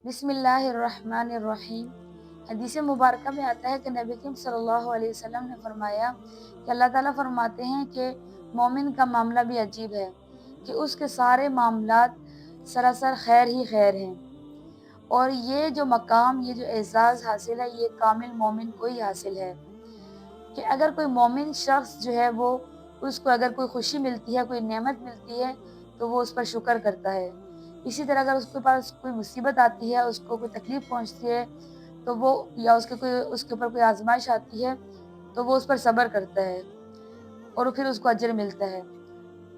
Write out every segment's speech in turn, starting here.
بسم اللہ الرحمن الرحیم۔ حدیث مبارکہ میں آتا ہے کہ نبی کریم صلی اللہ علیہ وسلم نے فرمایا کہ اللہ تعالیٰ فرماتے ہیں کہ مومن کا معاملہ بھی عجیب ہے کہ اس کے سارے معاملات سراسر خیر ہی خیر ہیں، اور یہ جو مقام، یہ جو اعزاز حاصل ہے، یہ کامل مومن کو ہی حاصل ہے کہ اگر کوئی مومن شخص جو ہے وہ اس کو اگر کوئی خوشی ملتی ہے، کوئی نعمت ملتی ہے تو وہ اس پر شکر کرتا ہے۔ اسی طرح اگر اس کے پاس کوئی مصیبت آتی ہے، اس کو کوئی تکلیف پہنچتی ہے تو وہ یا اس کے اوپر کوئی آزمائش آتی ہے تو وہ اس پر صبر کرتا ہے اور پھر اس کو اجر ملتا ہے۔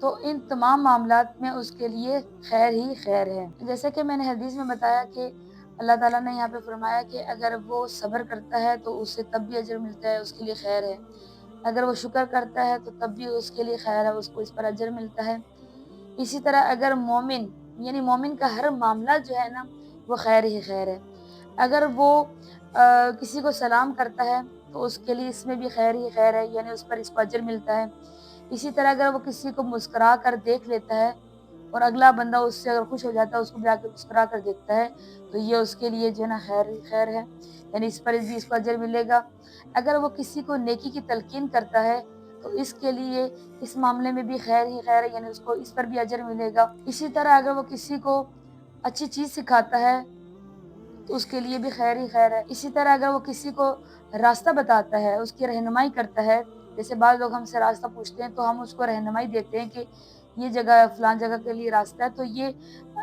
تو ان تمام معاملات میں اس کے لیے خیر ہی خیر ہے۔ جیسے کہ میں نے حدیث میں بتایا کہ اللہ تعالیٰ نے یہاں پہ فرمایا کہ اگر وہ صبر کرتا ہے تو اسے تب بھی اجر ملتا ہے، اس کے لیے خیر ہے۔ اگر وہ شکر کرتا ہے تو تب بھی اس کے لیے خیر ہے، اس کو اس پر اجر ملتا ہے۔ اسی طرح اگر مومن، یعنی مومن کا ہر معاملہ جو ہے نا وہ خیر ہی خیر ہے۔ اگر وہ کسی کو سلام کرتا ہے تو اس کے لیے اس میں بھی خیر ہی خیر ہے، یعنی اس پر اس کو اجر ملتا ہے۔ اسی طرح اگر وہ کسی کو مسکرا کر دیکھ لیتا ہے اور اگلا بندہ اس سے اگر خوش ہو جاتا ہے، اس کو بھی آ کے مسکرا کر دیکھتا ہے تو یہ اس کے لیے جو ہے نا خیر ہی خیر ہے، یعنی اس پر بھی اس کو اجر ملے گا۔ اگر وہ کسی کو نیکی کی تلقین کرتا ہے تو اس کے لیے اس معاملے میں بھی خیر ہی خیر ہے، یعنی اس کو اس پر بھی اجر ملے گا۔ اسی طرح اگر وہ کسی کو اچھی چیز سکھاتا ہے تو اس کے لیے بھی خیر ہی خیر ہے۔ اسی طرح اگر وہ کسی کو راستہ بتاتا ہے، اس کی رہنمائی کرتا ہے، جیسے بعض لوگ ہم سے راستہ پوچھتے ہیں تو ہم اس کو رہنمائی دیتے ہیں کہ یہ جگہ فلان جگہ کے لیے راستہ ہے، تو یہ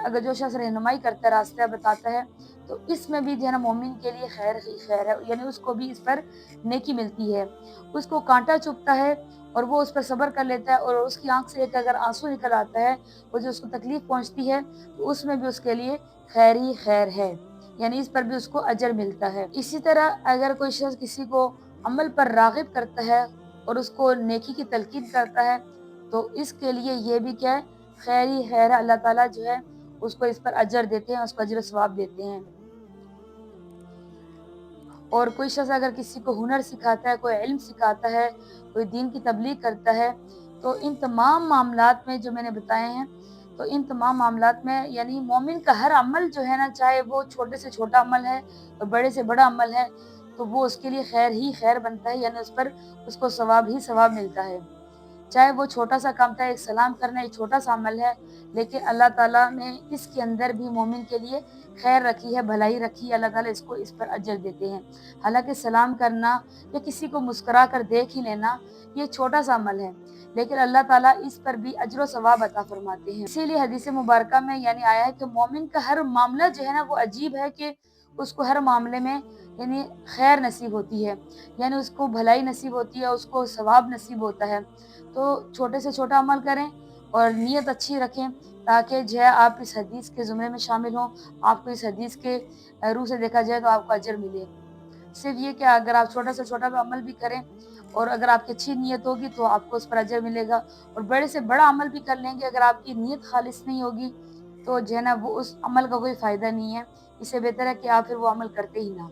اگر جو شخص رہنمائی کرتا ہے، راستہ بتاتا ہے، تو اس میں بھی جو ہے نا مومن کے لیے خیر ہی خیر ہے، یعنی اس کو بھی اس پر نیکی ملتی ہے۔ اس کو کانٹا چبھتا ہے اور وہ اس پر صبر کر لیتا ہے اور اس کی آنکھ سے ایک اگر آنسو نکل آتا ہے، وہ جو اس کو تکلیف پہنچتی ہے تو اس میں بھی اس کے لیے خیر ہی خیر ہے، یعنی اس پر بھی اس کو اجر ملتا ہے۔ اسی طرح اگر کوئی شخص کسی کو عمل پر راغب کرتا ہے اور اس کو نیکی کی تلقین کرتا ہے تو اس کے لیے یہ بھی کیا ہے، خیر ہی خیر ہے۔ اللہ تعالیٰ جو ہے اس کو اس پر اجر دیتے ہیں، اس کو اجر و ثواب دیتے ہیں۔ اور کوئی شخص اگر کسی کو ہنر سکھاتا ہے، کوئی علم سکھاتا ہے، کوئی دین کی تبلیغ کرتا ہے، تو ان تمام معاملات میں جو میں نے بتائے ہیں، تو ان تمام معاملات میں یعنی مومن کا ہر عمل جو ہے نا، چاہے وہ چھوٹے سے چھوٹا عمل ہے اور بڑے سے بڑا عمل ہے، تو وہ اس کے لیے خیر ہی خیر بنتا ہے، یعنی اس پر اس کو ثواب ہی ثواب ملتا ہے۔ چاہے وہ چھوٹا سا کام تھا، ایک سلام کرنا ایک چھوٹا سا عمل ہے، لیکن اللہ تعالیٰ نے اس کے اندر بھی مومن کے لیے خیر رکھی ہے، بھلائی رکھی ہے، اللہ تعالیٰ اس کو اس پر اجر دیتے ہیں۔ حالانکہ سلام کرنا یا کسی کو مسکرا کر دیکھ ہی لینا یہ چھوٹا سا عمل ہے، لیکن اللہ تعالیٰ اس پر بھی اجر و ثواب عطا فرماتے ہیں۔ اسی لیے حدیث مبارکہ میں یعنی آیا ہے کہ مومن کا ہر معاملہ جو ہے نا وہ عجیب ہے کہ اس کو ہر معاملے میں یعنی خیر نصیب ہوتی ہے، یعنی اس کو بھلائی نصیب ہوتی ہے، اس کو ثواب نصیب ہوتا ہے۔ تو چھوٹے سے چھوٹا عمل کریں اور نیت اچھی رکھیں تاکہ جو ہے آپ اس حدیث کے زمرے میں شامل ہوں، آپ کو اس حدیث کے روح سے دیکھا جائے تو آپ کو اجر ملے۔ صرف یہ کہ اگر آپ چھوٹا سے چھوٹا عمل بھی کریں اور اگر آپ کی اچھی نیت ہوگی تو آپ کو اس پر اجر ملے گا، اور بڑے سے بڑا عمل بھی کر لیں گے، اگر آپ کی نیت خالص نہیں ہوگی تو جو ہے نا وہ اس عمل کا کوئی فائدہ نہیں ہے۔ اس سے بہتر ہے کہ آپ پھر وہ عمل کرتے ہی نہ۔